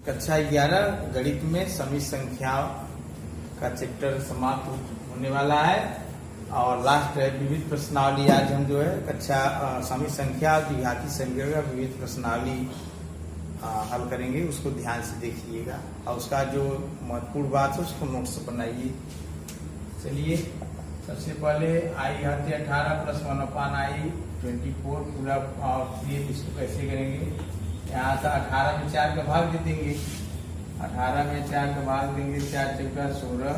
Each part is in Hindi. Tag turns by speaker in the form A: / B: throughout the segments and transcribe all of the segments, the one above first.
A: कक्षा 11 गणित में समी संख्याओं का चैप्टर समाप्त होने वाला है और लास्ट है विविध प्रश्नावली। आज हम जो है कक्षा समी संख्या और द्विघाती संख्या का विविध प्रश्नावली हल करेंगे। उसको ध्यान से देखिएगा और उसका जो महत्वपूर्ण बात है उसको नोट्स बनाइए। चलिए सबसे पहले आई घाते 18 प्लस 1/i 24 पूरा और इसको कैसे करेंगे। यहाँ से 18 में 4 का भाग दे देंगे। 18 में 4 का भाग देंगे, 4 चौका 16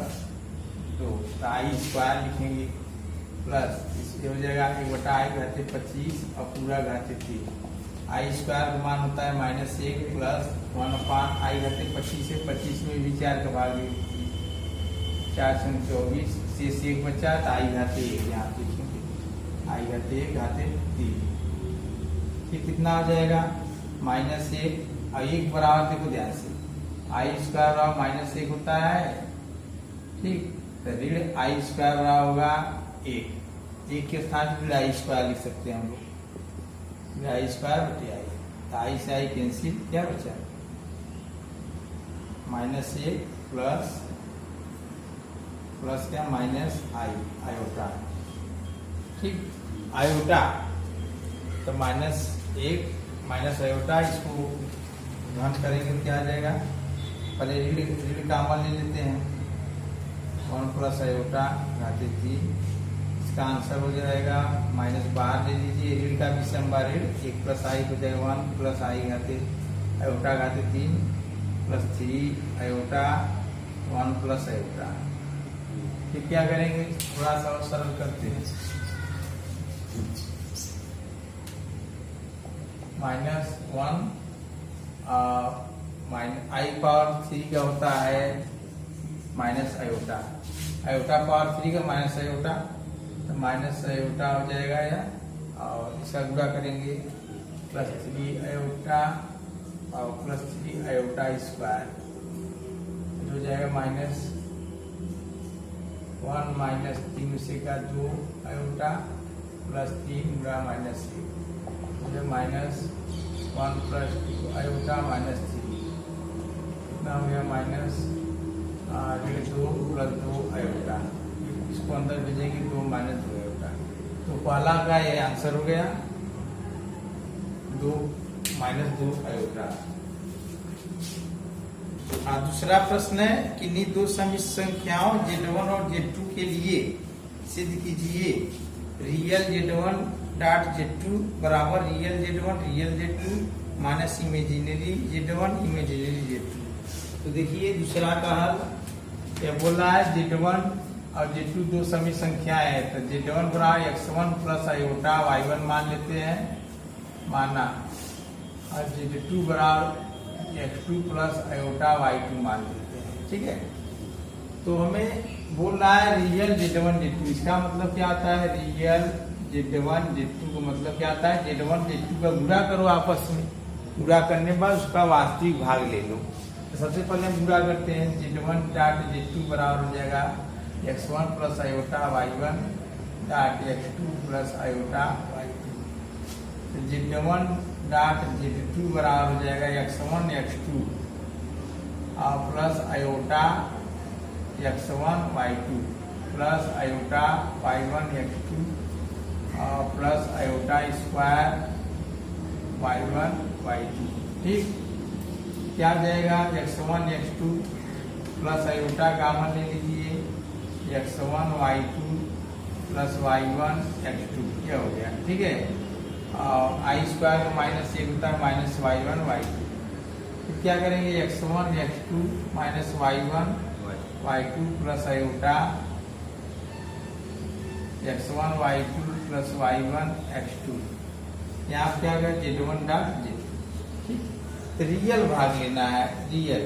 A: तो आई स्क्वायर लिखेंगे प्लस इसके हो जाएगा 1/i घाते 25 और पूरा घाते 3। आई स्क्वायर का मान होता है -1 प्लस 1/i घाते 25 से 25 में भी 4 का भाग 4 से 24 शेष 1 बचा तो आई घाते 1 यहाँ लिखेंगे। आई घाते 1 घाते 3 फिर कितना हो जाएगा -1 और 1 बराबर देखो ध्यान से आई स्क्वायर बराबर -1 होता है। ठीक तो ऋण आई स्क्वायर बराबर होगा 1 के स्थान पर आई स्क्वायर लिख सकते हैं हम लोग। आई स्क्वायर बटे आई तो आई से आई कैंसिल, क्या बचा -1 प्लस क्या -i आयोटा। ठीक आयोटा तो -1 आयोटा इसको घन करेंगे क्या आ जाएगा। पहले ऋण का अमल ले लेते हैं 1 प्लस आयोटा घाते 3। इसका आंसर हो जाएगा माइनस बाहर ले लीजिए ऋण का विषम बार ऋण 1 प्लस आई हो जाएगा 1 प्लस आई घाते आयोटा घाते 3 प्लस 3 आयोटा 1 प्लस आयोटा। फिर क्या करेंगे थोड़ा सा और सरल करते हैं -1 आई पावर 3 का होता है माइनस आयोटा। आयोटा पावर 3 का माइनस आयोटा तो माइनस आयोटा हो जाएगा या और इसका गुणा करेंगे +3 आयोटा और +3 आयोटा स्क्वायर हो जाएगा -1 -3 से का 2 आयोटा प्लस 3 गुणा -1 -1 प्लस 2 आयोटा -3 कितना हो गया -2 प्लस 2 आयोटा। इसको अंदर भेजेंगे 2 -2 आयोटा। तो पहला का ये आंसर हो गया 2 -2 आयोटा। दूसरा प्रश्न है किन्हीं दो समिश्र संख्याओं Z1 और Z2 के लिए सिद्ध कीजिए रियल Z1 डॉट Z2 बराबर real Z2 minus imaginary Z1 imaginary Z2। तो देखिए दूसरा का हल क्या बोल रहा है Z1 और Z2 दो समिश्र संख्याएं है तो Z1 बराबर x1 प्लस आयोटा y1 मान लेते हैं माना और Z2 बराबर x2 प्लस आयोटा y2 मान लेते हैं। ठीक है तो हमें बोल रहा है रियल Z1 Z2। इसका मतलब क्या आता है रियल Z1 Z2 का मतलब क्या आता है Z1 Z2 का गुणा करो आपस में। गुणा करने के बाद उसका वास्तविक भाग ले लो। तो सबसे पहले हम गुणा करते हैं Z1 डॉट Z2 बराबर हो जाएगा x1 plus iota y1 dot x2 plus iota y2। तो Z1 डॉट Z2 बराबर हो जाएगा x1 x2 और plus iota x1 y2 plus iota y1 x2 और plus iota square y1 y2। ठीक क्या आ जाएगा x1 x2 प्लस आयोटा का मान ले लीजिए x1 y2 plus y1 x2 क्या हो गया। ठीक है आई स्क्वायर का -1 होता है -y1 y2। फिर क्या करेंगे x1 x2 minus y1 y2 plus iota x1 y2 plus y1 x2। यहाँ क्या होगा Z1 डॉट Z2। ठीक तो रियल भाग लेना है रियल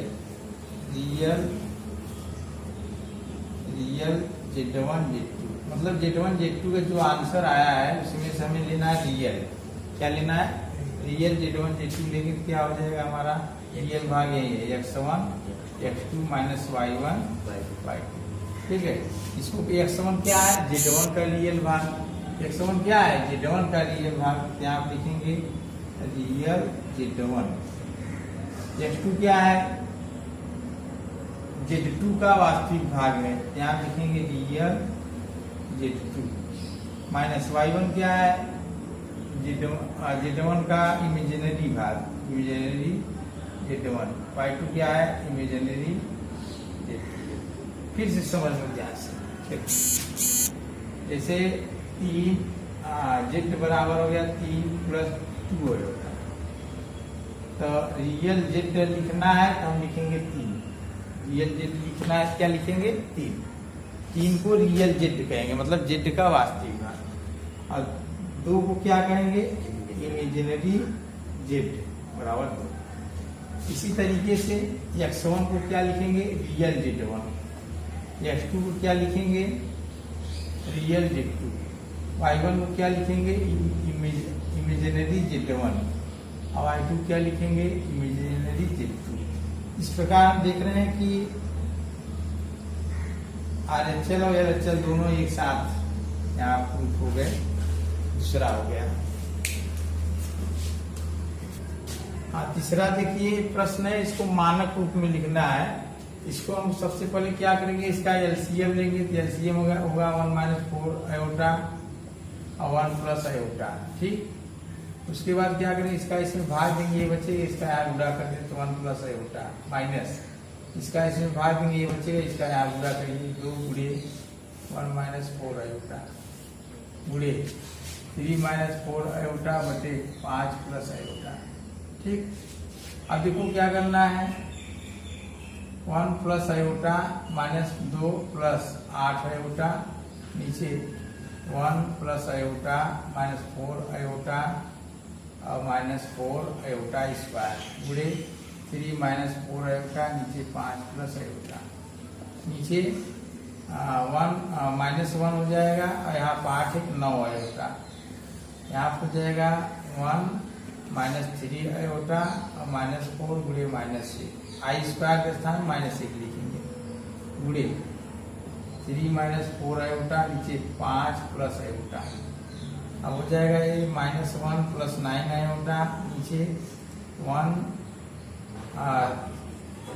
A: Z1 Z2 मतलब Z1 Z2 का जो आंसर आया है उसमें से हमें लेना है रियल। क्या लेना है रियल Z1 Z2 लेंगे तो क्या हो जाएगा हमारा रियल भाग यही है x1 x2 minus y1 y2। ठीक है इसको x1 क्या है Z1 का रियल भाग। x1 क्या है Z1 का रियल भाग। यहाँ आप लिखेंगे रियल Z1 Z2 क्या है, Z2 का वास्तविक भाग है, यहाँ लिखेंगे रियल Z2 माइनस Y1 क्या है, Z1 का इमेजिनरी भाग, इमेजिनरी Z1, Y2 क्या है, इमेजिनरी Z2। फिर से समझ में ध्यान से, जैसे 3 Z बराबर हो गया 3 + 2 होगा, तो रियल Z लिखना है तो हम लिखेंगे 3, रियल Z लिखना है क्या लिखेंगे 3 को रियल Z कहेंगे, मतलब Z का वास्तविक भाग, और 2 को क्या कहेंगे, इमेजिनरी Z बराबर 2। इसी तरीके से x1 को क्या लिखेंगे, रियल Z1, x2 को क्या लिखेंगे, रियल Z2, y1 को क्या लिखेंगे, इमेजिनरी Z1, और y2 क्या लिखेंगे, इमेजिनरी Z2। इस प्रकार हम देख रहे हैं कि RHL और LHL दोनों एक साथ यहाँ प्रूफ हो गए, दूसरा हो गया। हाँ, तीसरा देखिए प्रश्न है, इसको मानक रूप में लिखना है। इसको हम सबसे पहले क्या करेंगे, इसका LCM लेंगे, तो LCM होगा 1 - 4 आयोटा और 1 + आयोटा, ठीक। उसके बाद क्या करेंगे, इसका इसमें भाग देंगे, ये बचेगा, इसका यहाँ गुणा कर दें तो 1 + आयोटा माइनस, इसका इसमें भाग देंगे, ये बचेगा, इसका यहाँ गुणा करेंगे 2 गुणे 1 - 4 आयोटा गुणे 3 - 4 आयोटा बटे 5 + आयोटा, ठीक। अब देखो क्या करना है, 1 + आयोटा -2 + 8 आयोटा, नीचे 1 + आयोटा -4 आयोटा और -4 आयोटा स्क्वायर गुणे 3 - 4 आयोटा, नीचे 5 + आयोटा, नीचे 1 हो जाएगा, और यहाँ 5 है 9 आयोटा, यहाँ हो जाएगा 1 - 3 आयोटा और -4 गुणे -6, आई स्क्वायर के स्थान -1 लिखेंगे, गुणे 3 - 4 आयोटा, नीचे 5 + आयोटा, अब हो जाएगा ये -1 + 9 आयोटा, नीचे 1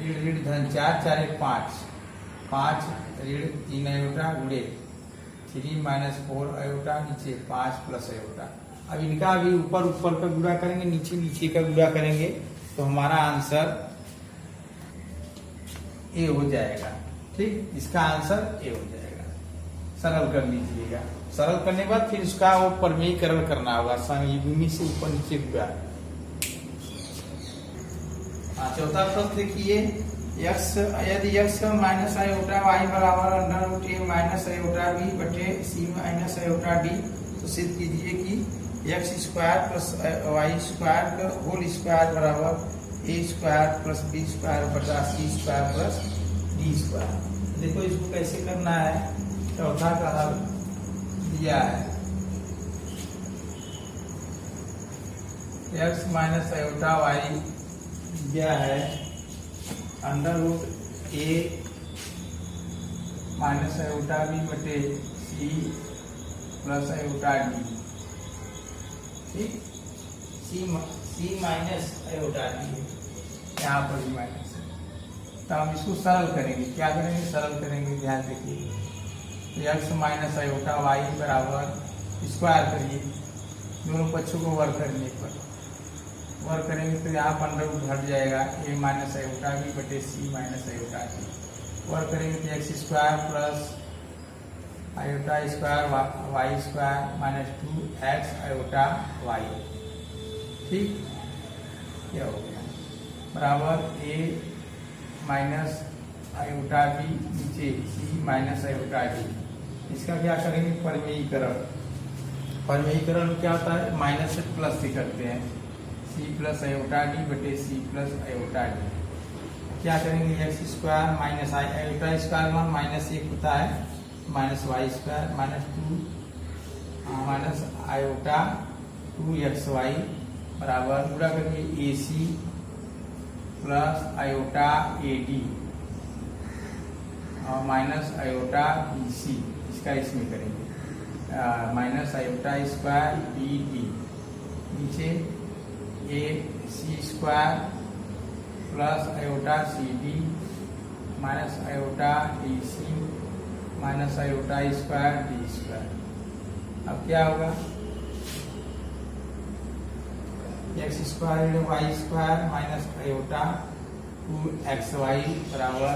A: ऋण धन 4 4 1 5 5 ऋण 3 आयोटा गुणे 3 - 4 आयोटा, नीचे 5 + आयोटा। अब इनका अभी ऊपर का गुणा करेंगे, नीचे का गुणा करेंगे, तो हमारा आंसर ए हो जाएगा, ठीक। इसका आंसर ए हो जाएगा। सरल कर लीजिएगा, सरल करने के बाद फिर इसका वो परमेयीकरण करना होगा, संयुग्मी से ऊपर नीचे गुणा। चौथा प्रश्न देखिए, यदि x - आयोटा y बराबर √a - आयोटा b बटे c - आयोटा d, तो सिद्ध कीजिए कि x² + y² होल स्क्वायर बराबर a² + b² बटा c² + d²। देखो इसको कैसे करना है, चौथा का हल दिया है, x - आयोटा y दिया है √a - आयोटा b बटे c + आयोटा d, ठीक। c - आयोटा d यहाँ पर भी माइनस है, तो हम इसको सरल करेंगे। क्या करेंगे, सरल करेंगे, ध्यान देखिए। x - आयोटा y बराबर स्क्वायर करिए, दोनों पक्षों को वर्ग करने पर वर्ग करेंगे तो यहाँ पर √ घट जाएगा, a - आयोटा b बटे c - आयोटा d, वर्ग करेंगे तो x² + iota square y² - 2x iota y, ठीक। क्या हो गया, बराबर a - आयोटा b नीचे c - आयोटा d। इसका क्या करेंगे, परमेयीकरण। परमेयीकरण क्या होता है, माइनस से प्लस से करते हैं, c + आयोटा d बटे c + आयोटा d। क्या करेंगे, x² - आयोटा स्क्वायर -1 होता है, -y² -2 आयोटा 2xy बराबर गुणा करेंगे ac + आयोटा ad और आयोटा bc, इसका इसमें करेंगे -आयोटा² bd, नीचे ac² plus iota C D minus iota D C minus iota square D square. अब क्या होगा, X square Y square minus iota 2xy बराबर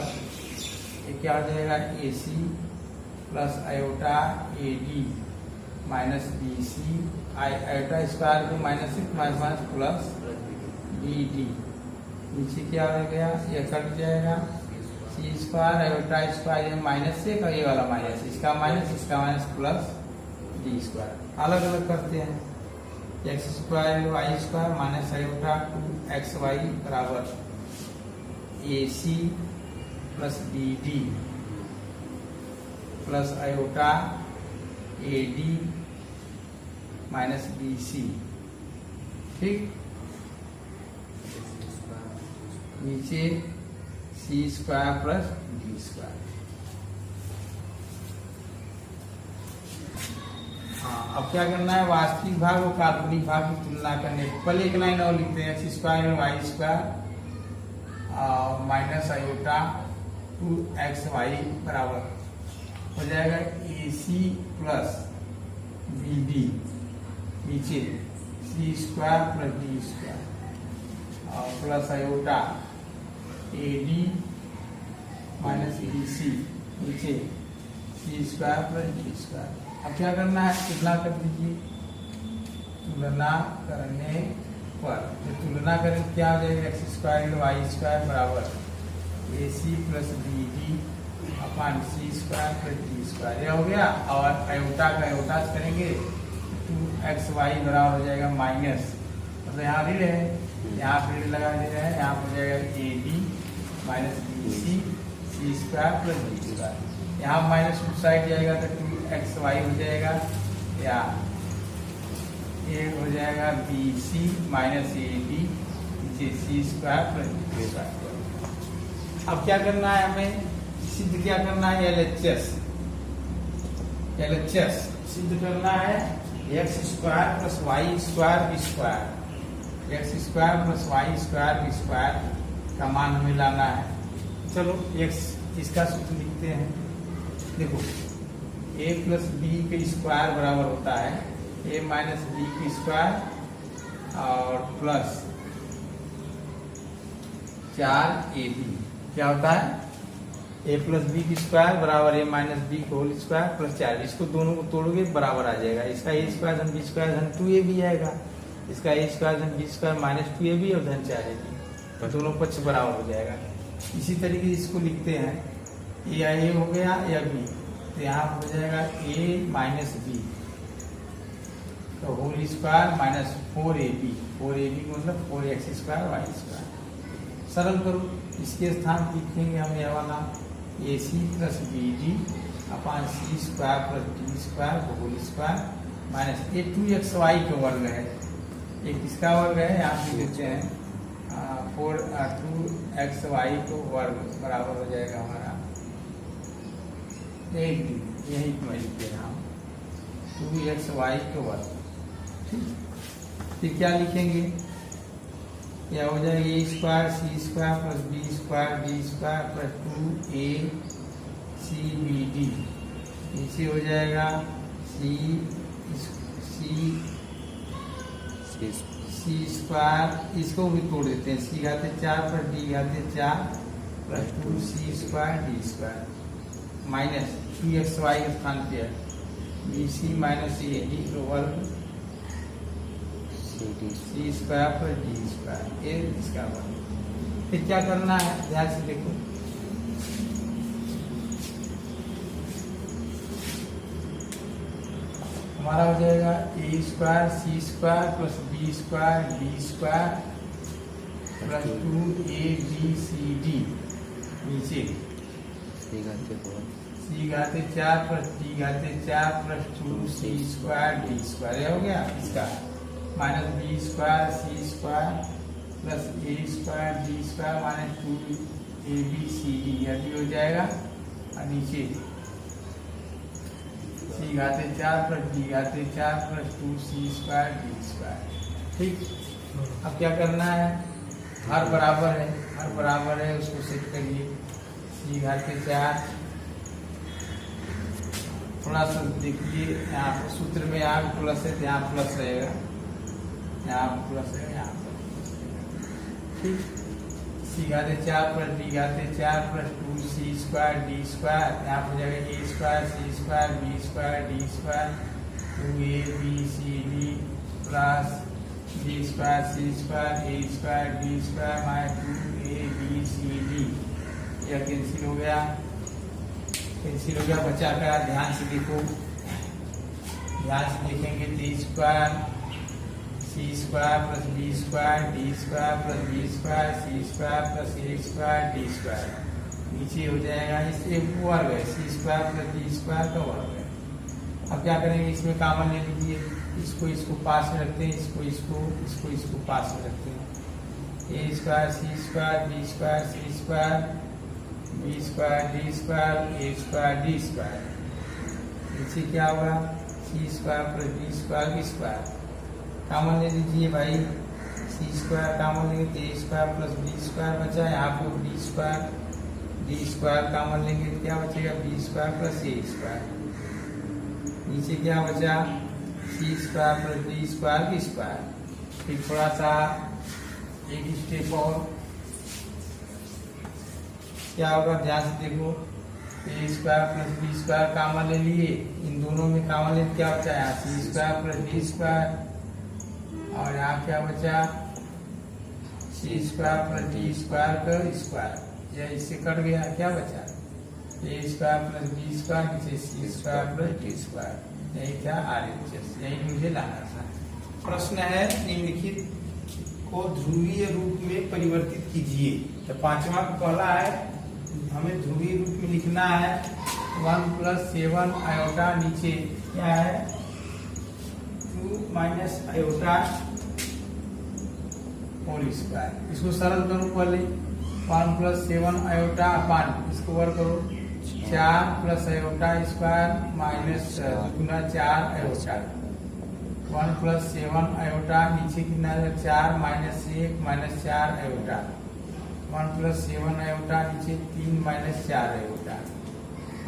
A: ये क्या हो जाएगा, A C plus iota A D minus B C iota square को minus minus plus B D. नीचे क्या हो गया, ये कट जाएगा, C square iota square minus से ये वाला माइनस, इसका माइनस प्लस डी स्क्वायर। अलग अलग करते हैं, X square Y square minus iota 2xy बराबर A C plus B D plus iota A D minus B C. ठीक, नीचे C square plus D square. हाँ, अब क्या करना है, वास्तविक भाग और काल्पनिक भाग की तुलना करने। पहले एक लाइन और लिखते हैं, X square Y square minus iota 2xy बराबर हो जाएगा A C plus B D, नीचे C square plus D square और plus iota A D minus B C, नीचे C square plus D square. अब क्या करना है, तुलना कर दीजिए। तुलना करने पर तो तुलना करें क्या हो जाएगा, एक्स स्क्वायर वाई स्क्वायर बराबर A C plus B D upon C square plus D square. यह हो गया, और आयोटा का आयोटा करेंगे 2xy बराबर हो जाएगा माइनस, मतलब यहाँ ऋण है, यहाँ पे ऋण लगा दे रहे हैं, यहाँ हो जाएगा A D minus B C square plus D square. यहाँ माइनस उस साइड जाएगा तो 2xy हो जाएगा, या ये हो जाएगा B C minus A D नीचे C square plus D square. अब क्या करना है, हमें सिद्ध क्या करना है, एलएचएस सिद्ध करना है। X square plus Y square B square, X square plus Y square B square का मान हमें लाना है। चलो एक्स इसका सूत्र लिखते हैं। देखो ए प्लस बी के स्क्वायर बराबर होता है ए माइनस बी की स्क्वायर और प्लस 4ab। क्या होता है, ए प्लस बी की स्क्वायर बराबर ए माइनस बी को होल स्क्वायर प्लस 4। इसको दोनों को तोड़ोगे बराबर आ जाएगा, इसका ए स्क्वायर धन बी स्क्वायर धन 2ab आएगा, इसका ए स्क्वायर धन बी स्क्वायर माइनस 2ab और धन 4ab, तो दोनों पक्ष बराबर हो जाएगा। इसी तरीके से इसको लिखते हैं, या ए हो गया या बी, तो यहाँ हो जाएगा ए माइनस बी तो होल स्क्वायर माइनस 4ab मतलब 4x स्क्वायर वाई स्क्वायर। सरल करो, इसके स्थान पर लिखेंगे हम यह वाला A C plus B D upon C square plus D square whole square minus A 2xy का वर्ग है, एक इसका वर्ग है, यहाँ पे देते हैं 2xy को वर्ग बराबर हो जाएगा हमारा एक डी, यही लिखते हैं हम 2xy का वर्ग। फिर क्या लिखेंगे, यह हो जाएगा A square C square plus B square D square plus 2ac/bd। नीचे हो जाएगा सी स्क्वायर, इसको भी तोड़ देते हैं, सी घाते 4 प्लस डी घाते 4 plus 2c square D square minus 2xy के स्थान पे है bc माइनस ए डी का वर्ग सी स्क्वायर पर डी स्क्वायर, ये इसका वर्ग। फिर क्या करना है, ध्यान से देखो, हमारा हो जाएगा A square C square plus B square D square plus 2abcd। नीचे सी घाते 4 प्लस डी घाते 4 plus 2c square D square, ये हो गया इसका minus B square C square plus A square D square minus 2abcd, यह भी हो जाएगा। और नीचे सी घाते 4 प्लस डी घाते 4 plus 2c square D square. ठीक, अब क्या करना है, हर बराबर है, और बराबर है उसको सेट करिए, सी घात के 4। थोड़ा सा देखिए यहाँ पर सूत्र में यहाँ प्लस है तो यहाँ प्लस रहेगा, यहाँ प्लस है, यहाँ पर प्लस रहेगा। ठीक, सी घाते 4 प्लस डी घाते 4 प्लस 2 c² डी स्क्वायर, यहाँ पर जाएगा a² c² b² D square 2abcd plus b² c² a² d² minus 2abcd। यह कैंसिल हो गया, कैंसिल हो गया, बचा क्या? ध्यान से देखो, ध्यान से देखेंगे तो c² plus b² d² plus b² c² plus a² d², नीचे हो जाएगा इससे वर्ग है, c² प्लस d² का वर्ग है। अब क्या करेंगे, इसमें कॉमन ले लीजिए, इसको पास में रखते हैं, इसको पास में रखते हैं, a² c² b² c² d², नीचे क्या होगा? c² प्लस b² की स्क्वायर कॉमन ले लीजिए भाई, c² कॉमन लेंगे तो a² प्लस b² बचा, यहाँ पे d² कॉमन लेंगे तो क्या बचेगा? b² प्लस a², नीचे क्या बचा? c² प्लस d² की स्क्वायर। फिर थोड़ा सा एक स्टेप और, क्या होगा? ध्यान से देखो, a² प्लस b² कॉमन ले लिए, इन दोनों में कॉमन ले क्या बचा? यहाँ c² प्लस d², और यहाँ क्या बचा? c² प्लस d² का स्क्वायर, यह इससे कट गया, क्या बचा? a² प्लस b² नीचे c² प्लस d², यही था RHS, यही मुझे लाना था। प्रश्न है निम्नलिखित को ध्रुवीय रूप में परिवर्तित कीजिए। तो पांचवा पहला है, हमें ध्रुवीय रूप में लिखना है 1 + 7 आयोटा, नीचे क्या है? 2 - आयोटा होल स्क्वायर। इसको सरल करो पहले, 1 + 7 आयोटा अपान, इसको वर्ग करो 4 + आयोटा स्क्वायर माइनस गुना 4 आयोटा, 1 + 7 आयोटा, नीचे कितना है? 4 - 1 - 4 आयोटा, 1 + 7 आयोटा, नीचे 3 - 4 आयोटा।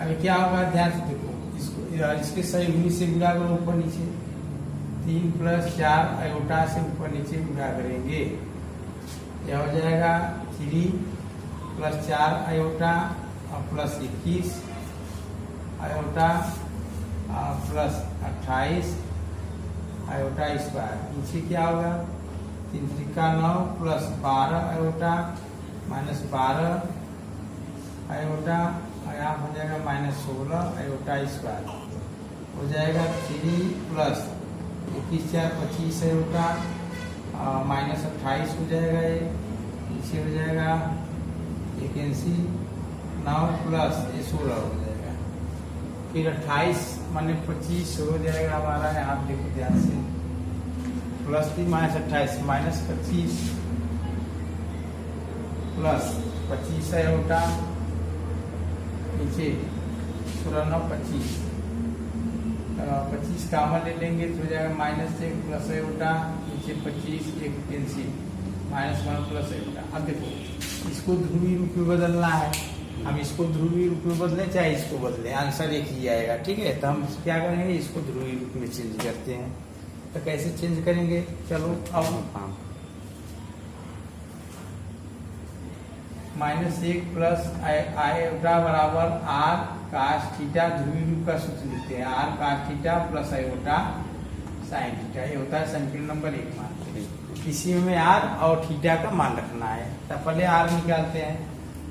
A: अभी क्या होगा? ध्यान से देखो, इसके सही गुनी से गुणा करो ऊपर नीचे, 3 + 4 आयोटा से ऊपर नीचे गुणा करेंगे, यह हो जाएगा 3 + 4 आयोटा और plus 21 iota plus 28 iota square, नीचे क्या होगा? 3 × 3 = 9 प्लस 12 आयोटा माइनस 12 आयोटा, और यहाँ हो जाएगा -16 आयोटा स्क्वायर, हो जाएगा 3 + 21 × 4 = 25 आयोटा माइनस 28 हो जाएगा, ये नीचे हो जाएगा 81 9 प्लस 16 हो जाएगा, फिर 28 माने 25 हो जाएगा हमारा। यहाँ देखो ध्यान से, +3 - 28 -25 प्लस 25 आयोटा, नीचे 16 9 25, 25 कॉमन ले लेंगे तो हो जाएगा -1 प्लस आयोटा, नीचे 25 1 कैंसिल, -1 प्लस आयोटा। अब देखो, इसको ध्रुवीय रूप में बदलना है, हम इसको ध्रुवीय रूप में बदलें चाहे इसको बदलें, आंसर एक ही आएगा। ठीक है, तो हम क्या करेंगे? इसको ध्रुवीय रूप में चेंज करते हैं। तो कैसे चेंज करेंगे? चलो अब -1 प्लस आयोटा बराबर r cos थीटा, ध्रुवीय रूप का सूत्र लिखते हैं, r cos theta plus iota sin theta, ये होता है समीकरण नंबर 1 मान। इसी में r और थीटा का मान रखना है। तो पहले r निकालते हैं,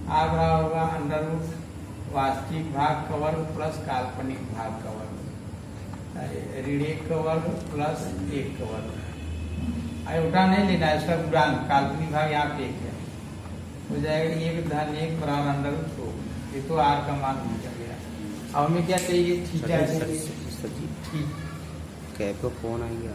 A: r बराबर होगा √ वास्तविक भाग का वर्ग प्लस काल्पनिक भाग का वर्ग, ऋण 1 का वर्ग प्लस 1 का वर्ग। आयोटा नहीं लेना है, उसका गुणांक, काल्पनिक भाग यहाँ पे 1 है, हो जाएगा 1 + 1 बराबर √2। ये तो r का मान निकल गया। अब हमें क्या चाहिए? थीटा चाहिए।
B: कैब का फोन आ गया।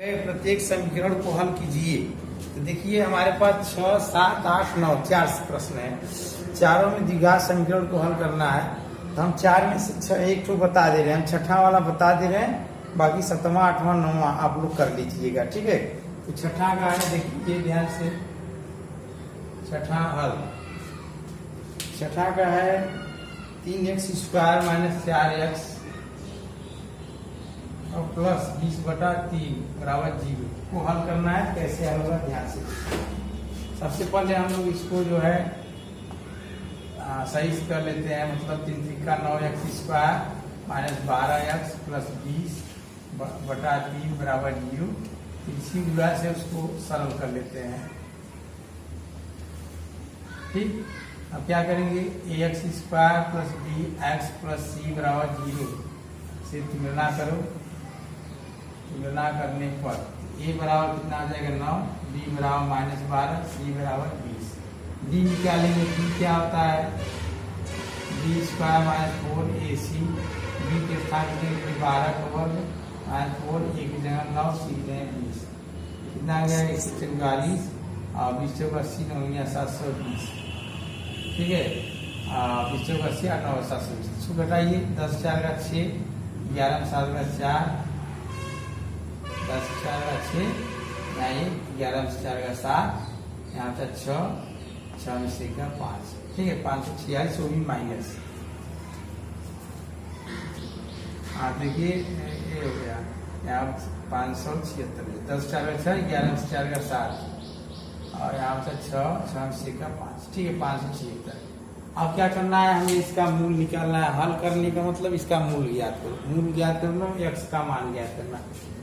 A: प्रत्येक समीकरण को हल कीजिए। तो देखिए हमारे पास 6, 7, 8, 9 4 प्रश्न है। चारों में द्विघात समीकरण को हल करना है। तो हम 4 में से एक तो बता दे रहे हैं, हम छठा वाला बता दे रहे हैं, बाकी 7वां, 8वां, 9वां आप लोग कर लीजिएगा, ठीक है। तो छठा का है, देखिए ध्यान से, छठा हल। छठा का है 3x² - 4x और प्लस 20/3 बराबर 0 को हल करना है। कैसे हल होगा ध्यान से। सबसे पहले हम लोग इसको जो है सही से कर लेते हैं। मतलब 3 त्रिका 9x² - 12x प्लस 20/3 बराबर 0। इसी गुणा से उसको सरल कर लेते हैं, ठीक। अब क्या करेंगे, ax² plus bx plus c बराबर 0 से तुलना करो। तुलना करने पर a बराबर कितना आ जाएगा 9, b बराबर -12, c बराबर 20। d निकालेंगे, d क्या होता है, b² - 4ac। b के स्थान पे 12 का वर्ग -4, a की जगह 9, c की जगह 20। कितना आ गया 144 और 20 × 80 9 × 720, ठीक है। 20 × 80 और 9 720 इसको घटाइए। 10 × 4 = 6, 11 × 7 = 4, 10 × 4 = 6, 11 × 4 = 7, यहाँ था 6, 6 में से 5, ठीक है। 546 वो भी माइनस। देखिए ये हो गया यहाँ 576, 10 × 4 = 6, 11 × 4 = 7 और यहाँ से 6, 6 में से 5, ठीक है। 576। अब क्या करना है, हमें इसका मूल निकालना है। हल करने का मतलब इसका मूल ज्ञात करो। मूल ज्ञात करना, x का मान ज्ञात करना।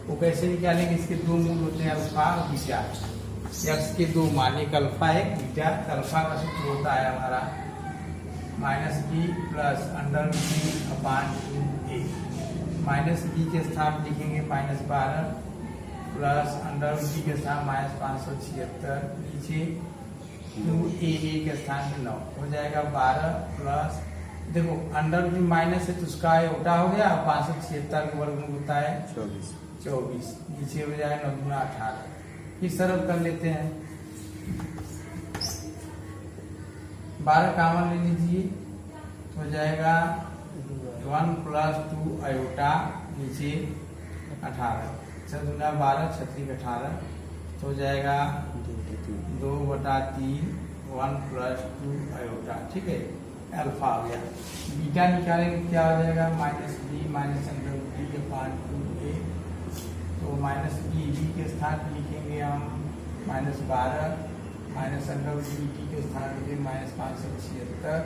A: वो कैसे निकालेंगे, इसके दो मूल होते हैं, अल्फा और बीटा। x के दो मान, एक अल्फा एक बीटा। अल्फा का सूत्र होता है हमारा -b प्लस √b/2a। -b के स्थान लिखेंगे -12 प्लस √b के स्थान -576, नीचे 2a के स्थान पे 9 हो जाएगा 12 प्लस, देखो √b माइनस है तो उसका उल्टा हो गया। 576 के वर्गमूल होता है 24, नीचे हो जाएगा 9 × 18। फिर सरल कर लेते हैं। 12 कॉमन ले लीजिए, हो जाएगा 1 + 2 आयोटा, नीचे 18, 6 × 12, 36 × 18 तो हो जाएगा 2/3, 1 + 2 आयोटा, ठीक है। अल्फा हो गया। बीटा निकालेंगे, क्या हो जाएगा -b -√b/2a। तो -b के स्थान पर लिखेंगे हम -12 -√b के स्थान पर -576,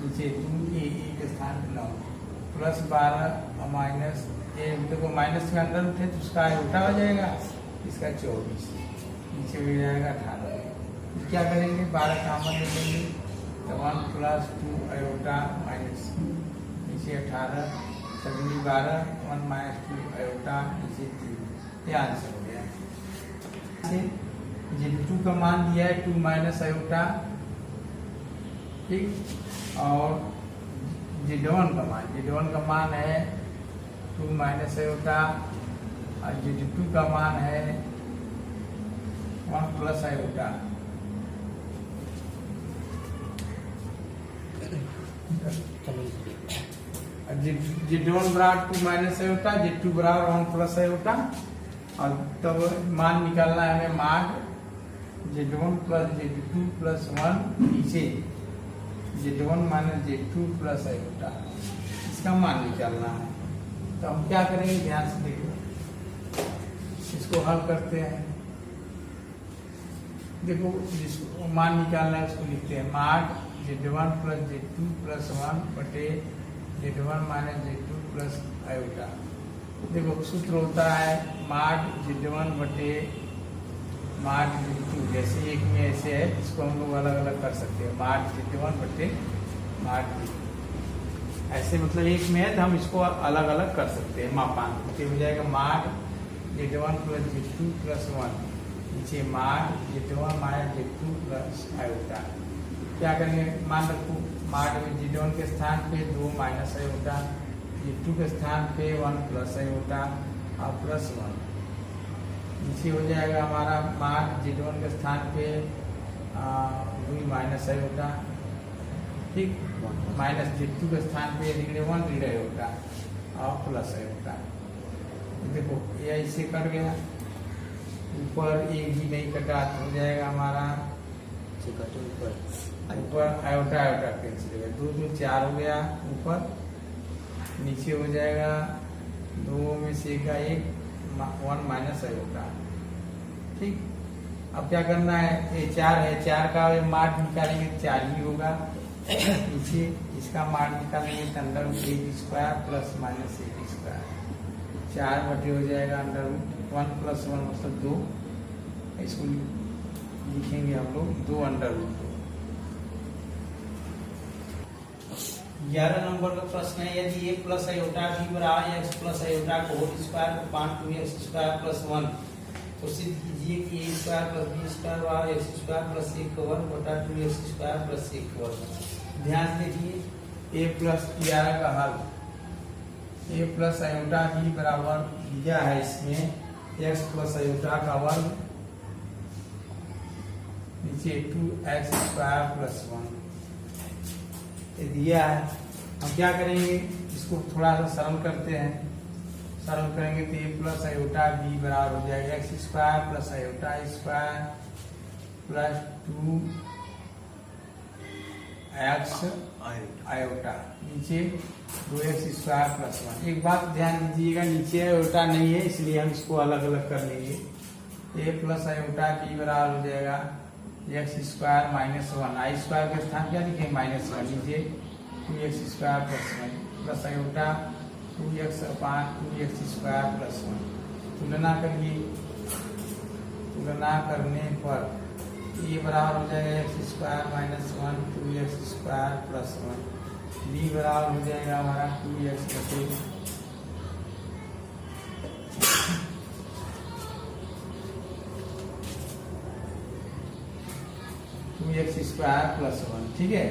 A: नीचे 2a के स्थान पर 9 प्लस 12 और माइनस ए, देखो माइनस के अंदर उठे तो उसका उल्टा हो जाएगा, इसका 24, नीचे हो जाएगा 18। क्या करेंगे, 12 कॉमन ले लेंगे तो 1 + 2 आयोटा माइनस, नीचे 18, 12 1 - 2 आयोटा, नीचे 3। ये आंसर हो गया। Z2 का मान दिया है 2 - आयोटा, ठीक। और Z1 का मान है 2 - आयोटा और Z2 का मान है 1 + आयोटा। Z1 बराबर 2 - आयोटा, Z2 बराबर 1 + आयोटा। और तब मान निकालना है हमें, मान Z1 + Z2 + 1, नीचे Z1 - Z2 + आयोटा, इसका मान निकालना है। तो हम क्या करेंगे, ध्यान से देखो, इसको हल करते हैं। देखो जिसको मान निकालना है उसको लिखते हैं, मान Z1 + Z2 + 1 बटे Z1 - Z2 + आयोटा। देखो सूत्र होता है माड Z1 बटे माड Z2, जैसे एक में ऐसे है, इसको हम लोग अलग अलग कर सकते हैं, माड Z1 बटे माड Z2। ऐसे मतलब एक में है तो हम इसको अलग अलग कर सकते हैं, मापांक हो जाएगा माड Z1 + Z2 + 1, नीचे माड Z1 - Z2 + आयोटा। क्या करेंगे, मान रखो माड में Z1 के स्थान पे 2 - आयोटा, Z2 के स्थान पे 1 + आयोटा और +1। नीचे हो जाएगा हमारा मार्क Z1 के स्थान पे v माइनस आयोटा, ठीक, माइनस Z2 के स्थान पे ऋण 1 ऋण आयोटा और प्लस आयोटा। देखो ये ऐसे कट गया, ऊपर एक भी नहीं कटा तो हो जाएगा हमारा ऊपर आयोटा आयोटा कैंसिल हो गया, 2 2 4 हो गया ऊपर, नीचे हो जाएगा 2 में से का 1 माइनस आयोटा, ठीक। अब क्या करना है, ये 4 है, 4 का मार्ग निकालेंगे 4 ही होगा, नीचे इसका मार्ग निकालेंगे तो अंडर रूट ए स्क्वायर प्लस माइनस ए स्क्वायर, 4 बटे हो जाएगा अंडर रूट 1 प्लस 1 मतलब 2, इसको लिखेंगे हम लोग 2 अंडर रूट 2। 11 नंबर का प्रश्न है, यदि a प्लस आयोटा b बराबर x प्लस आयोटा को होल स्क्वायर को पान 2x स्क्वायर प्लस 1, तो सिद्ध कीजिए कि a square plus b square बराबर x स्क्वायर प्लस 1 का वर्ग बटा 2x स्क्वायर प्लस 1 का वर्ग। ध्यान देखिए a प्लस 11 का हल, a प्लस आयोटा b बराबर दिया है इसमें x प्लस आयोटा का वर्ग, नीचे 2x स्क्वायर प्लस 1 ये दिया है। हम क्या करेंगे, इसको थोड़ा सा सरल करते हैं, सरल करेंगे तो a प्लस आयोटा b बराबर हो जाएगा x square plus iota square plus 2x iota, नीचे 2x स्क्वायर प्लस 1। एक बात ध्यान दीजिएगा, नीचे आयोटा नहीं है इसलिए हम इसको अलग अलग कर लेंगे। a प्लस आयोटा b बराबर हो जाएगा x स्क्वायर माइनस 1, आई स्क्वायर के स्थान क्या लिखेंगे माइनस 1, नीचे 2x square plus 1 plus iota 2x अपान 2x स्क्वायर प्लस 1। तुलना करिए, तुलना करने पर ये बराबर हो जाएगा x square minus 1 2x square plus 1, b बराबर हो जाएगा हमारा 2x बटे 2x स्क्वायर प्लस 1, ठीक है।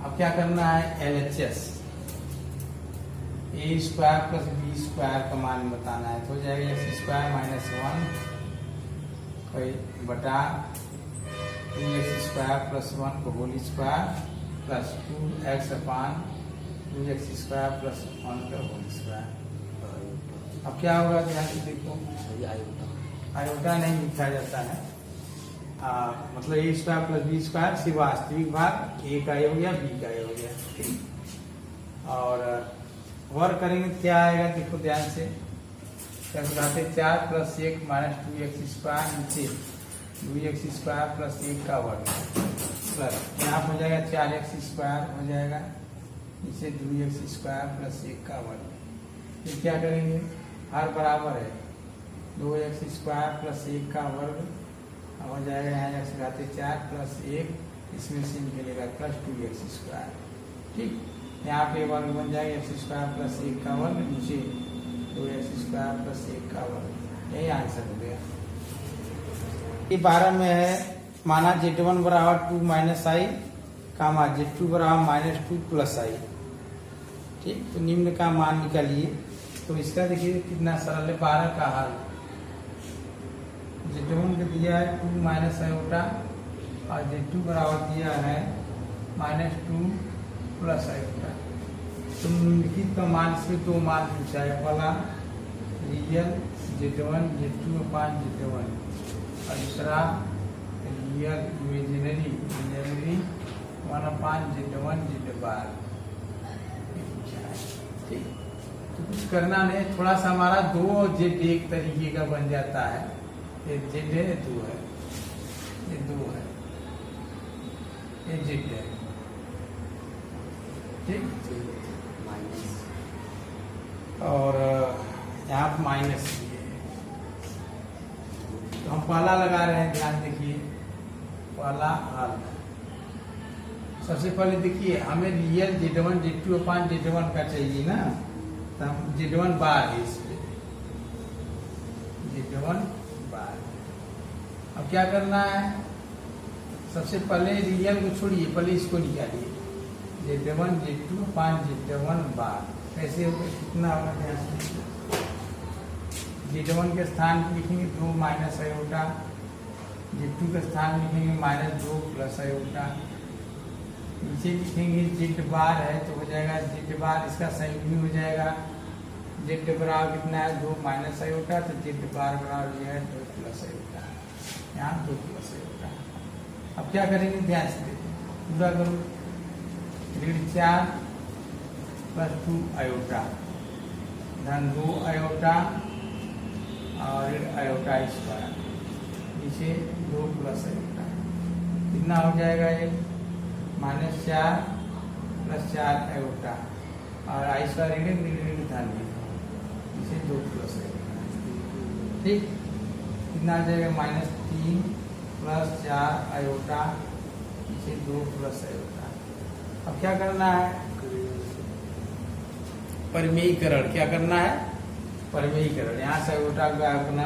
A: अब क्या करना है, LHS a square plus b square का मान बताना है, तो हो जाएगा x स्क्वायर माइनस 1 बटा 2x स्क्वायर प्लस 1 को होल स्क्वायर प्लस 2x अपान 2x स्क्वायर प्लस 1 का होल स्क्वायर। अब क्या होगा, ध्यान से देखो, आयोटा नहीं लिखा जाता है, मतलब a square plus b square से वास्तविक भाग a का हो गया b का हो गया, और वर्ग करेंगे क्या आएगा, देखो ध्यान से, क्या बताते 4 प्लस 1 माइनस 2x स्क्वायर, नीचे 2x स्क्वायर प्लस 1 का वर्ग प्लस यहाँ हो जाएगा 4x स्क्वायर हो जाएगा, नीचे 2x स्क्वायर प्लस 1 का वर्ग। फिर क्या करेंगे, हर बराबर है 2x स्क्वायर प्लस 1 का वर्ग हो जाएगा, यहाँ x घाते 4 प्लस 1, इसमें से निकलेगा प्लस 2x स्क्वायर, ठीक। यहाँ पे वर्ग बन जाएगा x स्क्वायर प्लस 1 का वर्ग, नीचे 2x स्क्वायर प्लस 1 का वर्ग, यही आंसर हो गया। ये 12 में है, माना Z1 बराबर 2 माइनस आई कामा Z2 बराबर माइनस 2 प्लस आई, ठीक। तो निम्न का मान निकालिए, तो इसका देखिए कितना सरल है, 12 का हल Z1 को दिया है 2 माइनस आयोटा और Z2 बराबर दिया है माइनस 2 प्लस आयोटा। तो निम्नलिखित का मान से 2 मान पूछा है, पहला रियल Z1 Z2 अपान Z1 और दूसरा रियल इमेजिनरी 1 अपान Z1 Z बार, ठीक। तो कुछ करना नहीं, थोड़ा सा हमारा 2 Z एक तरीके का बन जाता है, ये Z है, 2 है, ये 2 है, ये Z है, ठीक। और यहाँ पर माइनस है, तो हम पहला लगा रहे हैं, ध्यान देखिए, पहला हल। सबसे पहले देखिए हमें रियल Z1 Z2 अपान Z1 का चाहिए ना, तो हम Z1 बार है इसमें, Z1 बार। अब क्या करना है, सबसे पहले रियल को छोड़िए, पहले इसको निकालिए, Z1 Z2 अपान Z1 बार। कैसे होगा, कितना होगा, ध्यान से Z1 के स्थान पे लिखेंगे 2 माइनस आयोटा, Z2 के स्थान में लिखेंगे -2 प्लस आयोटा। नीचे लिखेंगे Z बार है तो हो जाएगा Z बार, इसका संयुग्मी हो जाएगा। Z बराबर कितना है 2 माइनस आयोटा, तो Z बार बराबर जो है 2 प्लस आयोटा, यहाँ 2 प्लस आयोटा। अब क्या करेंगे ध्यान से देखो, पूरा करो। ऋण 4 प्लस 2 आयोटा धन 2 आयोटा और ऋण आयोटा स्क्वायर, नीचे 2 प्लस आयोटा, कितना हो जाएगा ये -4 प्लस 4 आयोटा और आई स्क्वायर ऋण धन, नीचे 2 प्लस आयोटा। ठीक, कितना आ जाएगा -3 प्लस 4 आयोटा, नीचे 2 प्लस आयोटा। अब क्या करना है, परिमेयीकरण। क्या करना है, परिमेयीकरण। यहाँ से आयोटा का अपना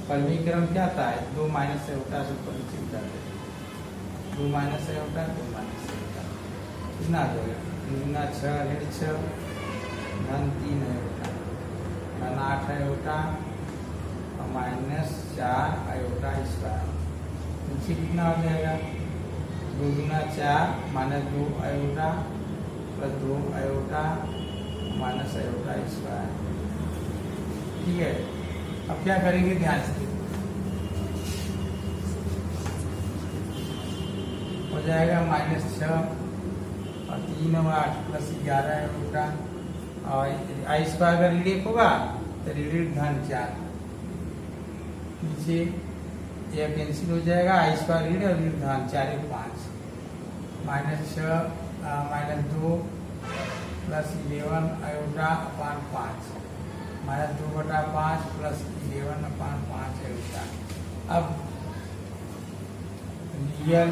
A: परिमेयीकरण क्या था, 2 माइनस आयोटा से परिचय जाते हैं, 2 माइनस आयोटा 2 माइनस आयोटा, कितना आ जाएगा 6 ऋण 6 धन 3 आयोटा धन 8 आयोटा और -4 आयोटा स्क्वायर, नीचे कितना हो जाएगा 2 गुना 4 -2 iota plus 2 iota minus iota square. ठीक है, अब क्या करेंगे ध्यान से, हो जाएगा -6 और 3 और 8 प्लस 11 आयोटा और आई स्क्वायर का ऋण 1 होगा तो ऋण धन 4, नीचे यह कैंसिल हो जाएगा, आई स्क्वायर ऋण और ऋण धन 4 1 5 -2 प्लस 11 आयोटा अपान 5 -2/5 प्लस 11 अपान 5 आयोटा। अब रियल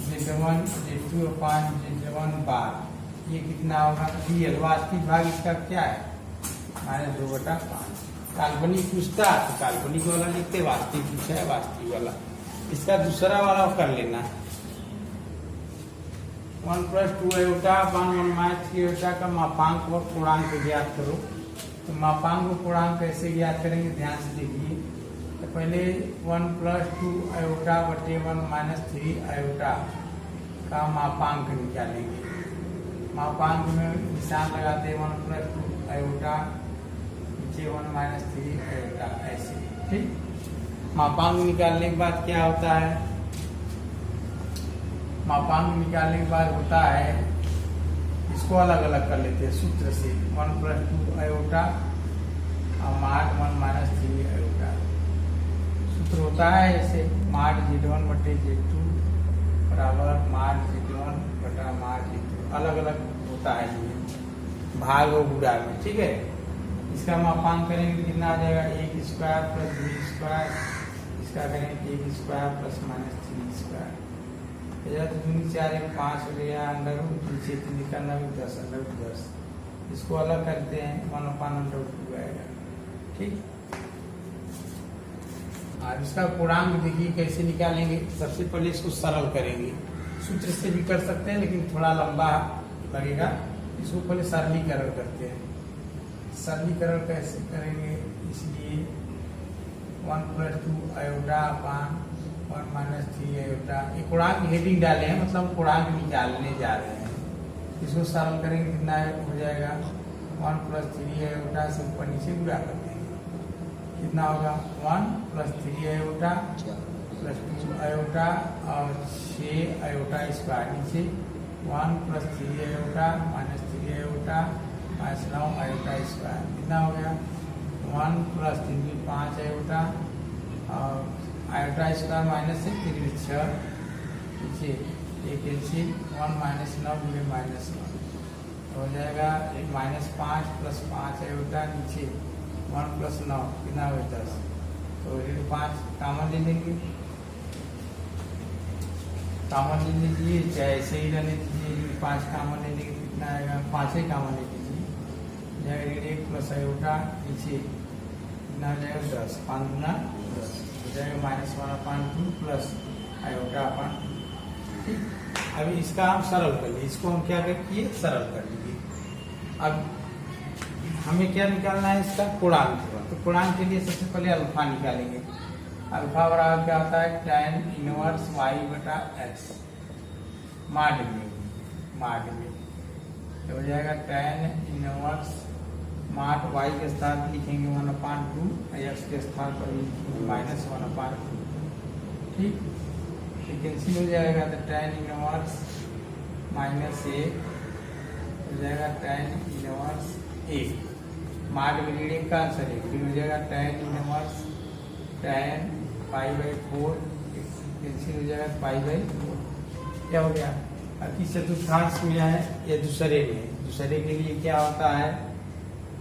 A: Z1 Z2 अपान Z1 बार, ये कितना होगा, रियल वास्तविक भाग इसका क्या है -2/5। काल्पनिक पूछता तो काल्पनिक वाला लिखते, वास्तविक पूछा है वास्तविक वाला, इसका दूसरा वाला कर लेना। 1 प्लस 2 आयोटा अपान 1 माइनस 3 आयोटा का मापांक और पूर्णांक ज्ञात करो। तो मापांक और पूर्णांक कैसे ज्ञात करेंगे ध्यान से देखिए। तो पहले 1 प्लस 2 आयोटा बटे 1 माइनस 3 आयोटा का मापांक निकालेंगे। मापांक में निशान लगाते हैं 1 प्लस 2 आयोटा नीचे 1 माइनस 3 आयोटा, ऐसे। ठीक, मापांक निकालने के बाद क्या होता है, मापांक निकालने के बाद होता है, इसको अलग अलग कर लेते हैं सूत्र से। 1 प्लस 2 आयोटा और माड 1 माइनस 3 आयोटा, सूत्र होता है ऐसे, माड Z1 बटे Z2 बराबर माड Z1 बटा माड Z2, अलग अलग होता है ये भाग और गुणा में। ठीक है, इसका मापांक करेंगे कितना आ जाएगा 1 स्क्वायर प्लस 2 स्क्वायर, इसका करेंगे 1 स्क्वायर प्लस -3 स्क्वायर, तो 4 1 5 हो गया, अंडर नीचे 3 का 9 10 अंडर 10, इसको अलग करते हैं 1/√2 आएगा। ठीक, और इसका पूर्णांक देखिए कैसे निकालेंगे। सबसे पहले इसको सरल करेंगे, सूत्र से भी कर सकते हैं लेकिन थोड़ा लंबा लगेगा, इसको पहले सरलीकरण करते हैं। सरलीकरण कैसे करेंगे, इसलिए 1 प्लस 2 आयोटा अपान 1 माइनस 3 आयोटा, एक पूर्णांक हेडिंग डाले हैं, मतलब पूर्णांक निकालने जा रहे हैं। इसको सरल करेंगे कितना हो जाएगा 1 प्लस 3 आयोटा से ऊपर नीचे गुणा कर देंगे, कितना होगा 1 प्लस 3 आयोटा प्लस 2 आयोटा और 6 आयोटा स्क्वायर, नीचे 1 plus 3 iota minus 3 iota minus 9 iota square, कितना हो गया 1 प्लस 3 5 आयोटा और आयोटा स्क्वायर माइनस से 3 6, नीचे एक एलसी 1 माइनस 9 गुणे -9 हो जाएगा, एक -5 प्लस 5 आयोटा, नीचे 1 प्लस 9 कितना हुआ 10, तो 5 कॉमन ले लेंगे, कॉमन ले लीजिए, चाहे ऐसे ही रहने दीजिए, 5 कॉमन ले लेंगे कितना आएगा 5 ही कॉमन ले लीजिए, जाएगा 1 प्लस आयोटा, नीचे कितना हो जाएगा 10, 5 गुना 10 हो जाएगा -1/2 प्लस आयोटा अपन। ठीक, अभी इसका हम सरल कर लिए, इसको हम क्या करिए सरल कर लीजिए। अब हमें क्या निकालना है, इसका पूर्णांक। तो पूर्णांक के लिए सबसे पहले अल्फा निकालेंगे। अल्फा बराबर क्या होता है, tan इनवर्स y बटा x माड में तो हो जाएगा tan इनवर्स माड y के स्थान लिखेंगे 1/2, x के स्थान पर -1/2। ठीक, कैंसिल हो जाएगा तो tan इनवर्स -1 हो जाएगा tan इनवर्स 1 माड में रीडिंग का आंसर है, फिर हो जाएगा tan इनवर्स tan π/4 कैंसिल हो जाएगा π/4। क्या हो गया, अब किस चतुर्थांश में है या दूसरे में, दूसरे के लिए क्या होता है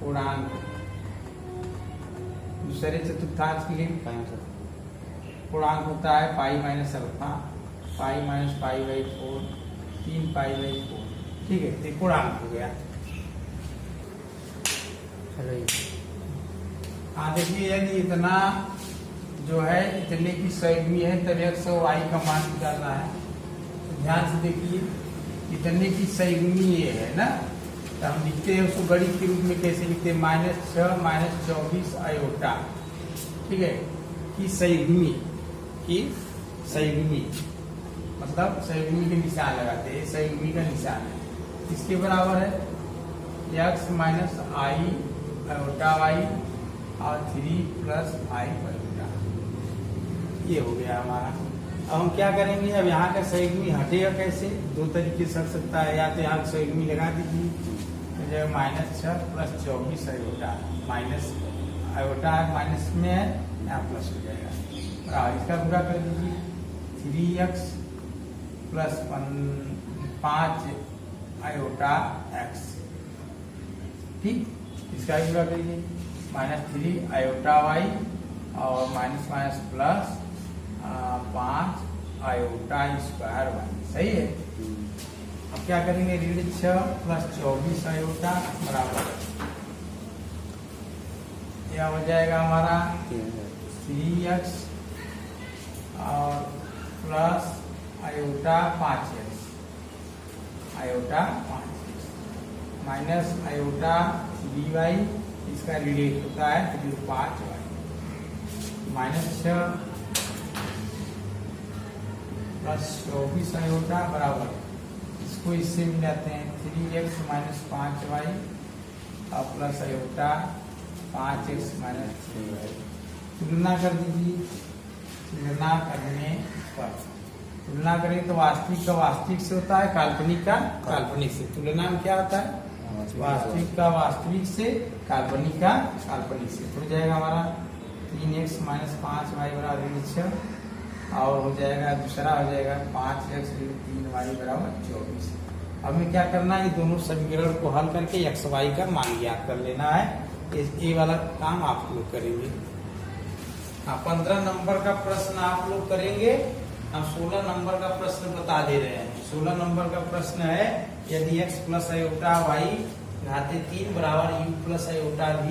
A: पूर्णांक, दूसरे चतुर्थांश के लिए पूर्णांक होता है pi minus alpha, pi minus π/4 3π/4। ठीक है, तो पूर्णांक हो गया। हाँ देखिए, यदि इतना जो है इतने की संयुग्मी है तब x और y का मान निकालना है। तो ध्यान से देखिए, इतने की संयुग्मी ये है ना, तो हम लिखते हैं उसको गणित के रूप में कैसे लिखते हैं, -6 -24 आयोटा। ठीक है, की संयुग्मी मतलब संयुग्मी के निशान लगाते हैं, संयुग्मी का निशान है। इसके बराबर है x - i आयोटा y और 3 + i/। ये हो गया हमारा। अब हम क्या करेंगे, अब यहाँ का संयुग्मी हटेगा कैसे, दो तरीके से हट सकता है, या तो यहाँ संयुग्मी लगा दीजिए तो जो -6 + 24 आयोटा, माइनस आयोटा माइनस में है, यहाँ प्लस हो जाएगा। और इसका पूरा कर दीजिए 3x + 5 आयोटा x। ठीक, इसका भी पूरा करिए -3 आयोटा y और minus plus 5 iota square y। सही है। अब क्या करेंगे, ऋण 6 + 24 आयोटा बराबर, यह हो जाएगा हमारा 3x और plus iota 5x, iota 5x minus iota dy, इसका रिलेट होता है 5y -6 + 24 आयोटा बराबर, इसको इससे मिलाते हैं 3x - 5y और प्लस आयोटा 5x - 3y। तुलना कर दीजिए, तुलना करने पर तुलना करें तो वास्तविक का वास्तविक से होता है, काल्पनिक का काल्पनिक से। तुलना में क्या होता है, वास्तविक का वास्तविक से, काल्पनिक का काल्पनिक से। हो जाएगा हमारा 3x - 5y = 6 और हो जाएगा दूसरा हो जाएगा 5x - 3y = 24। अब हमें क्या करना है, ये दोनों समीकरण को हल करके x y का मान ज्ञात कर लेना है। ये वाला काम आप लोग करेंगे। हाँ, 15 नंबर का प्रश्न आप लोग करेंगे, हम 16 नंबर का प्रश्न बता दे रहे हैं। 16 नंबर का प्रश्न है, यदि x + आयोटा y घाते 3 बराबर u + आयोटा v,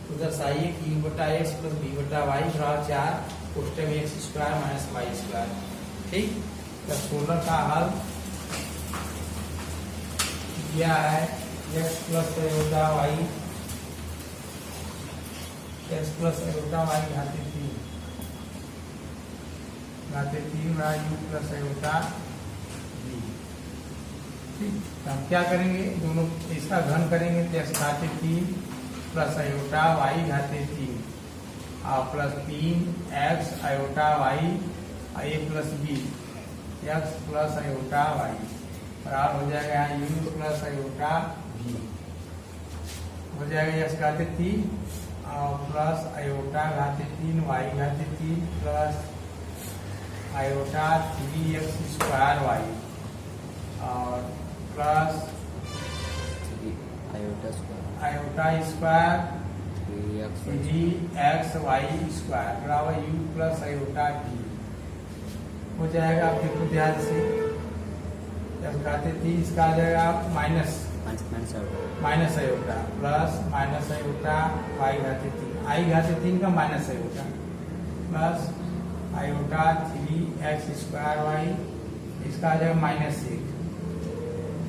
A: तो दर्शाइए कि u बटा x + v बटा y बराबर 4 कोष्टक x² - y²। ठीक, तो 16 का हल क्या है, x + iota y, x + iota y घाते 3 u + आयोटा v। ठीक, तो हम क्या करेंगे, दोनों इसका घन करेंगे तो x घाते 3 + आयोटा y घाते 3 और plus 3x iota y a + b x + iota y बराबर हो जाएगा u + आयोटा v। हो जाएगा x घाते 3 और प्लस आयोटा घाते 3 y घाते 3 प्लस आयोटा 3x² y और प्लस आयोटा स्क्वायर 3xy² बराबर u + आयोटा v हो जाएगा। आप देखो ध्यान से, जब घाते 3 इसका आ जाएगा minus iota plus minus iota y घाते 3, i घाते 3 का minus iota plus iota 3x² y, इसका आ जाएगा -1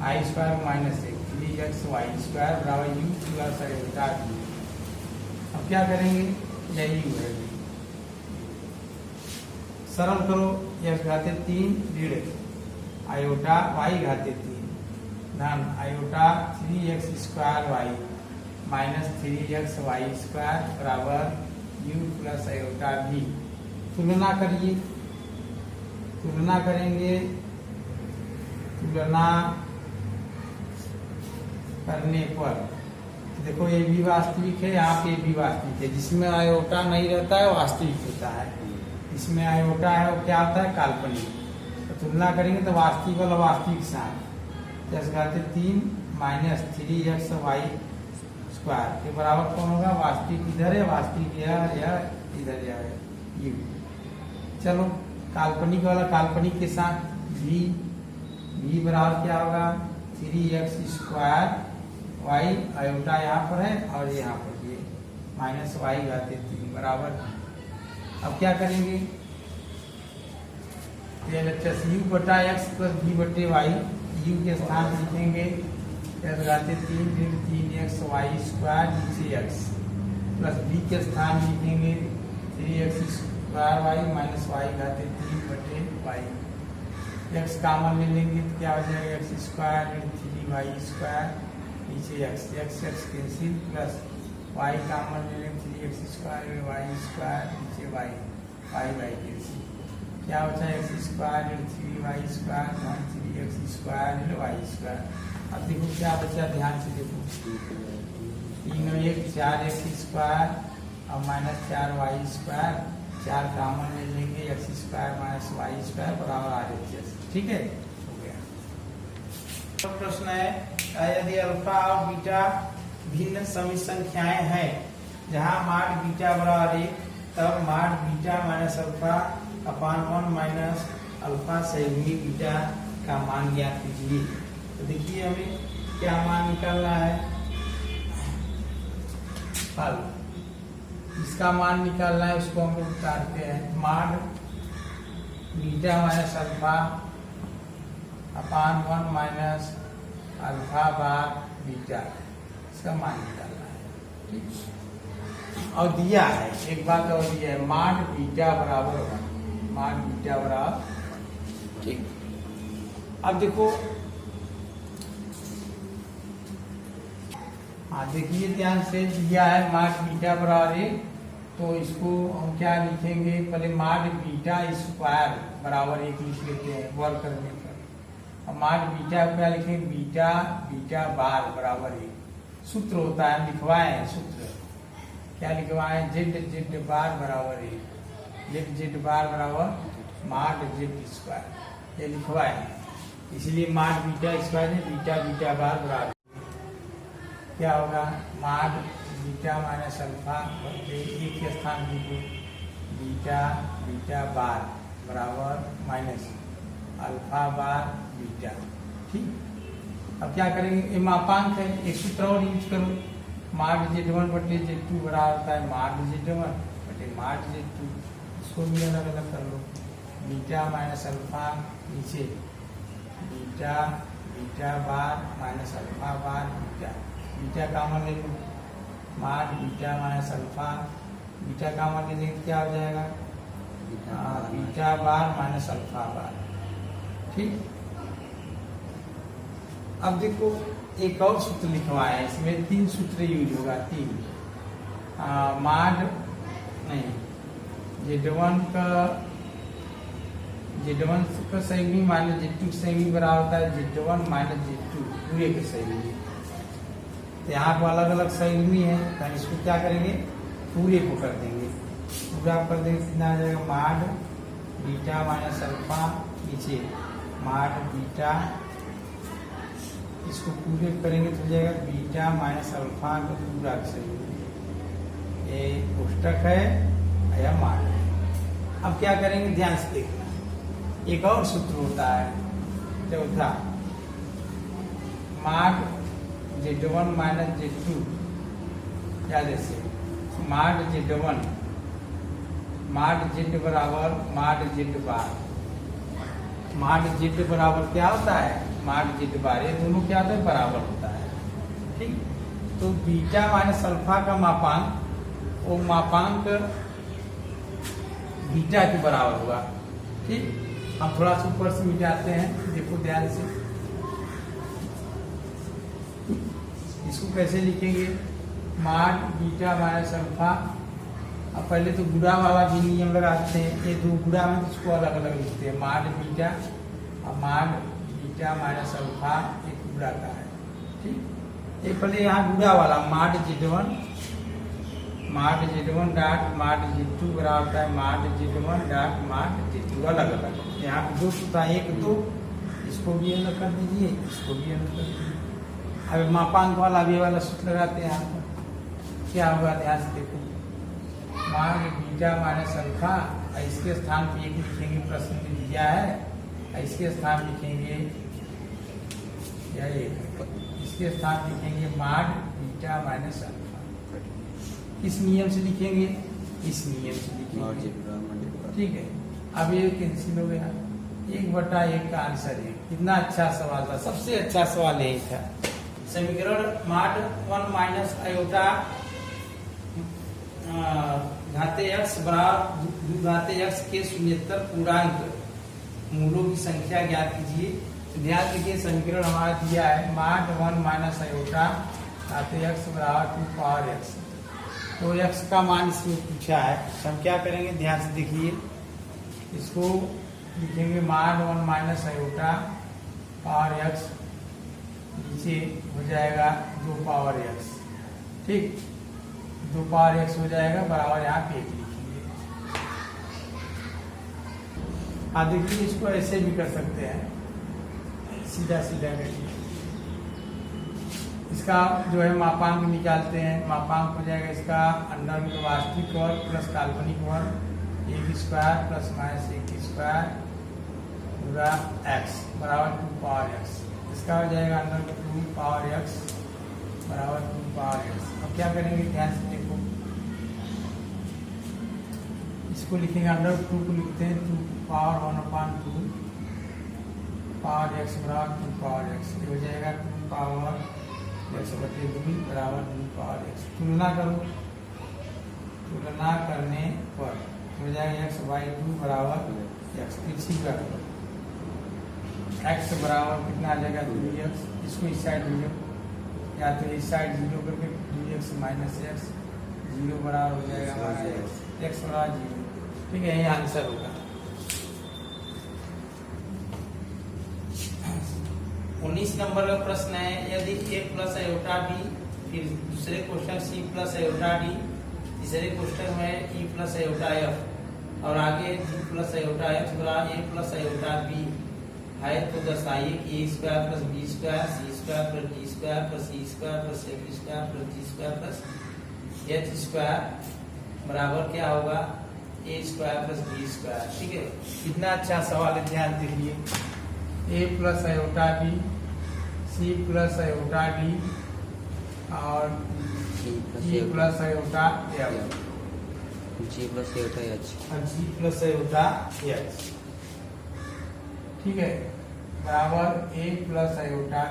A: i² - 1 3xy² बराबर u + आयोटा v। अब क्या करेंगे, यही है, सरल करो। x घाते 3 ऋण आयोटा y घाते 3 धन iota 3x square y minus 3x y square बराबर u प्लस आयोटा v। तुलना करिए, तुलना करेंगे, तुलना करने पर देखो ये भी वास्तविक है, यहाँ पे भी वास्तविक है। जिसमें आयोटा नहीं रहता है वास्तविक होता है, इसमें आयोटा है वो क्या होता है, काल्पनिक। तो तुलना करेंगे तो वास्तविक वाला वास्तविक साथ x घाते 3 माइनस 3x y स्क्वायर के बराबर कौन होगा, वास्तविक इधर है, वास्तविक यह इधर है u। चलो काल्पनिक वाला काल्पनिक के साथ v बराबर क्या होगा, 3x स्क्वायर y आयोटा यहाँ पर है और यहाँ पर ये माइनस y घाते 3 बराबर। अब क्या करेंगे, u बटा x प्लस v बटे y, u के स्थान लिखेंगे x घाते 3 3x y स्क्वायर नीचे x प्लस v के स्थान लिखेंगे 3x square y minus y घाते 3 बटे y। x कॉमन ले लेंगे तो क्या हो जाएगा, x स्क्वायर 3y स्क्वायर नीचे x cancel plus y common ले लेंगे 3x स्क्वायर y स्क्वायर नीचे y कैंसिल, क्या होता है x square 3y square 3x square y square. अब देखो क्या बचा, ध्यान से देखो, 3 और 1 4x स्क्वायर और माइनस 4y स्क्वायर, 4 कॉमन ले लेंगे x square minus y square बराबर RHS। ठीक है, हो गया। तो प्रश्न है, यदि अल्फा और बीटा भिन्न समी संख्याएं हैं जहां माड बीटा बराबर 1 तब mod beta minus alpha upon 1 minus alpha संयुग्मी बीटा का मान ज्ञात कीजिए। तो देखिए हमें क्या मान निकालना है, हल इसका मान निकालना है, उसको हम लोग उतारते हैं। माड beta minus alpha upon 1 minus alpha bar beta, इसका मान निकालना है। ठीक, और दिया है एक बात और दिया है, माड बीटा बराबर 1, माड बीटा बराबर। ठीक, अब देखो, हाँ देखिए ध्यान से, दिया है माड बीटा बराबर 1, तो इसको हम क्या लिखेंगे, पहले माड बीटा स्क्वायर बराबर 1 लिख लेते हैं वर्ग करने पर। अब माड बीटा क्या लिखेंगे, बीटा बार बराबर 1। सूत्र होता है, लिखवाए हैं सूत्र, क्या लिखवाए, z बार बराबर 1, z बार बराबर माड z स्क्वायर, ये लिखवाए हैं। इसलिए माड बीटा स्क्वायर है, बीटा बार बराबर क्या होगा, माड बीटा माइनस अल्फा बटे 1 के स्थान लिखो, बीटा बार बराबर माइनस अल्फा बार बीटा। ठीक, अब क्या करेंगे, ये मापांक है, एक सूत्र और यूज करो, माड z1 बटे z2 बराबर होता है माड z1 बटे माड z2, इसको भी अलग अलग कर लो, बीटा माइनस अल्फा नीचे beta bar minus alpha bar beta common ले लो, mod beta minus alpha, beta common ले लेंगे क्या हो जाएगा, beta bar minus alpha bar. ठीक, अब देखो एक और सूत्र लिखवाए, इसमें 3 सूत्र यूज होगा, 3 माड नहीं z1 का संयुग्मी माइनस z2 संयुग्मी बराबर होता है z1 माइनस z2 पूरे के संयुग्मी। तो यहाँ पर अलग अलग संयुग्मी है, तो इसको क्या करेंगे, पूरे को कर देंगे, पूरा कर देंगे, कितना आ जाएगा, माड बीटा माइनस अल्फा नीचे माड बीटा, इसको पूरे करेंगे तो जाएगा बीटा माइनस अल्फा का पूरा संयुग्मी, ये कोष्टक है या माड है। अब क्या करेंगे, ध्यान से देखना, एक और सूत्र होता है, चौथा, माड z1 माइनस z2, याद से माड z1 माड z बराबर माड z बार, माड z बराबर क्या होता है, माड z बार, ये दोनों क्या होता है, बराबर होता है। ठीक, तो बीटा माइनस अल्फा का मापांक वो मापांक बीटा के बराबर होगा। ठीक, हम थोड़ा सा ऊपर से मिटाते हैं, देखो ध्यान से। इसको कैसे लिखेंगे, माड बीटा माइनस अल्फा। अब पहले तो गुणा वाला भी नियम लगाते हैं, ये दो गुणा में तो इसको अलग अलग लिखते हैं, माड बीटा और माड बीटा माइनस अल्फा एक गुणा का है। ठीक, एक पहले यहाँ गुणा वाला माड Z1 डॉट माड Z2 बराबर होता है माड Z1 डॉट माड Z2 अलग अलग। यहाँ पे दो सूत्र है, एक दो, इसको भी अलग कर दीजिए, इसको भी अलग कर दीजिए। अब मापांक वाला भी वाला सूत्र लगाते हैं यहाँ पर, क्या होगा ध्यान से देखो, माड बीटा माइनस अल्फा, इसके स्थान पे एक लिखेंगे, प्रश्न में दिया है, इसके स्थान लिखेंगे या एक, इसके स्थान लिखेंगे माड बीटा माइनस अल्फा। किस नियम से लिखेंगे, इस नियम से लिखेंगे। ठीक है, अब ये कैंसिल हो गया, 1/1 का आंसर है। कितना अच्छा सवाल था, सबसे अच्छा सवाल यही था। समीकरण माड 1 माइनस आयोटा घाते x बराबर घाते x के शून्येतर पूर्णांक मूलों की संख्या ज्ञात कीजिए। तो ध्यान दीजिए, समीकरण हमारा दिया है माड 1 माइनस आयोटा घाते x बराबर 2 पावर x। तो x का मान इसमें पूछा है, तो हम क्या करेंगे, ध्यान से देखिए, इसको लिखेंगे माड 1 माइनस आयोटा पावर x, नीचे हो जाएगा 2 पावर x। ठीक, 2 पावर x हो जाएगा बराबर यहाँ पे 1 लिखेंगे। देखिए, इसको ऐसे भी कर सकते हैं, सीधा सीधा करिए। इसका जो है मापांक निकालते हैं, मापांक हो जाएगा इसका अंडर रूट वास्तविक वर्ग प्लस काल्पनिक वर्ग 1 स्क्वायर प्लस माइनस 1 स्क्वायर पूरा x बराबर 2 पावर x। इसका हो जाएगा अंडर रूट 2 पावर x बराबर 2 पावर x। अब क्या करेंगे, ध्यान से देखो, इसको लिखेंगे अंडर रूट 2 को लिखते हैं 2 पावर 1/2 पावर x बराबर 2 पावर x। ये हो जाएगा 2 पावर x बटे 2 बराबर 2 पावर x। तुलना करो, तुलना करने पर हो जाएगा x/2 बराबर x। पीछे का x बराबर कितना आ जाएगा 2x। इसको इस साइड लिखो, या तो इस साइड 0 करके 2x माइनस x, 0 बराबर हो जाएगा हमारा x बराबर 0। ठीक है, ये आंसर होगा। 19 नंबर का प्रश्न है, यदि a प्लस आयोटा b, फिर दूसरे question c plus iota d, तीसरे क्वेश्चन में e प्लस आयोटा f, और आगे g प्लस आयोटा h बराबर a प्लस आयोटा b है, तो दर्शाइए कि a square plus b square c square plus d square plus e square plus f square plus g square plus h square बराबर क्या होगा, a square plus b square. ठीक है, कितना अच्छा सवाल है, ध्यान दीजिए। a plus iota b, c plus iota d और g plus iota f,
B: g plus iota h
A: और g प्लस आयोटा h। ठीक है, बराबर a प्लस आयोटा।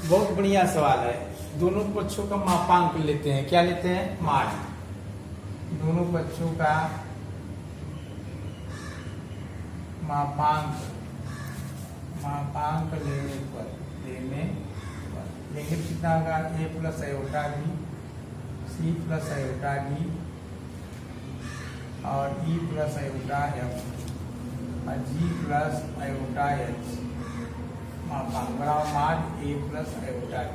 A: बहुत बढ़िया सवाल है। दोनों पक्षों का मापांक लेते हैं, क्या लेते हैं, माड। दोनों पक्षों का मापांक लेने पर लेंगे, कितना होगा, a plus iota b, c plus iota d और e प्लस आयोटा f और g प्लस आयोटा h। मापांक बराबर माड a प्लस आयोटा b।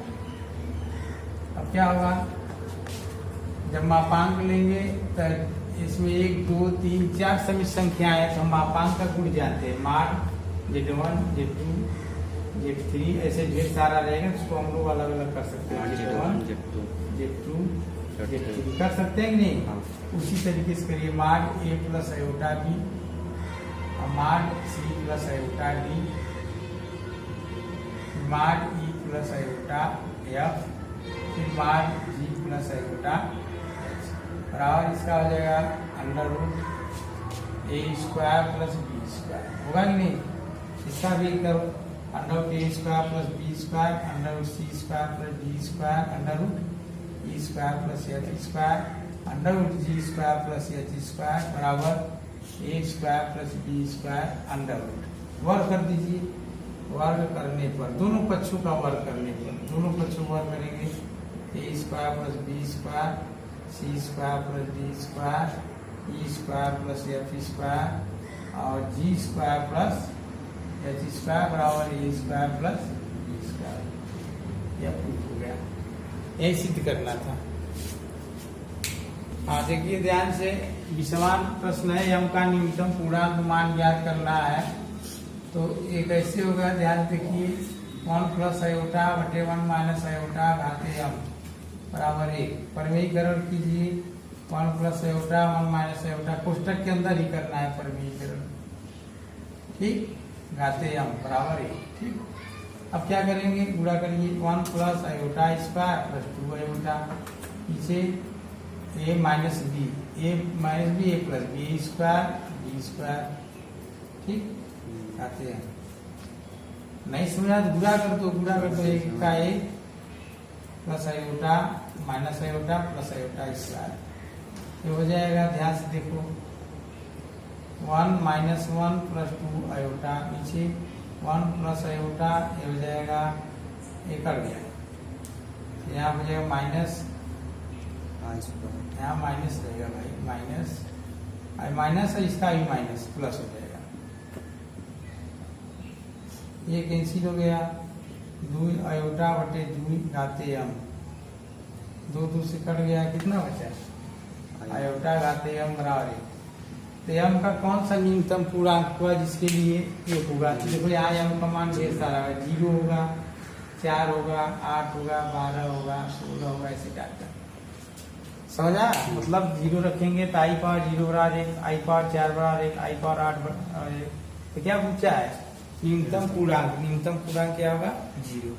A: अब क्या होगा, जब मापांक लेंगे तो इसमें 1 2 3 4 सभी संख्याएं हैं, तो हम मापांक का गुण जानते हैं, माड Z1 Z2 Z3 ऐसे ढेर सारा रहेगा, उसको हम लोग अलग अलग कर सकते हैं, Z1 Z2 Z3 कर सकते हैं कि नहीं। उसी तरीके से करिए, माड a प्लस आयोटा b और माड c प्लस आयोटा d, माड e प्लस आयोटा f, फिर माड g प्लस आयोटा h बराबर इसका हो जाएगा under root a square plus b square. होगा कि नहीं, इसका भी करो, under root a square plus b square, under root c square plus d square, under root E square plus H square under root G square plus H square बराबर A square plus B square under root. वर्ग कर दीजिए। वर्ग करने पर दोनों पक्षों का वर्ग करने पर दोनों पक्षों वर्ग करेंगे ए square plus B square C square plus D square ई स्क्वायर प्लस एफ स्क्वायर और जी स्क्वायर प्लस एच स्क्वायर बराबर A square plus B square. यह प्रूफ हो गया। यही सिद्ध करना था। हाँ देखिए ध्यान से, विषमान प्रश्न है, यम का न्यूनतम पूर्णांक मान ज्ञात करना है। तो ये कैसे होगा, ध्यान देखिए 1 प्लस आयोटा बटे 1 माइनस आयोटा घाते यम बराबर 1। परिमेयीकरण कीजिए 1 प्लस आयोटा 1 माइनस आयोटा, कोष्टक के अंदर ही करना है परिमेयीकरण, ठीक, घाते यम बराबर 1। ठीक, अब क्या करेंगे, गुणा करिए 1 plus iota square plus 2 iota, पीछे ए माइनस बी ए प्लस बी स्क्वायर, ठीक, आते हैं। नहीं समझा तो गुणा कर दो एक का एक plus iota minus iota plus iota square, ये हो जाएगा। ध्यान से देखो 1 माइनस 1 प्लस 2 आयोटा, पीछे 1 प्लस आयोटा, ये हो जाएगा, ये कट गया, यहाँ हो जाएगा माइनस, यहाँ माइनस रहेगा भाई, माइनस है, इसका भी माइनस प्लस हो जाएगा, ये कैंसिल हो गया। 2 आयोटा बटे 2 घाते यम, 2 से कट गया, कितना बचा, आयोटा घाते यम बराबर 1। तो यम का कौन सा न्यूनतम पूर्णांक हुआ जिसके लिए 1 होगा। तो देखो यहाँ यम का मान ढेर सारा है, 0 होगा, 4 होगा, 8 होगा, 12 होगा, 16 होगा, ऐसे जाता है। समझा, मतलब 0 रखेंगे तो आई पावर 0 बराबर 1, आई पावर 4 बराबर 1, आई पावर 8 बराबर 1। तो क्या पूछा है, न्यूनतम पूर्णांक क्या होगा, 0।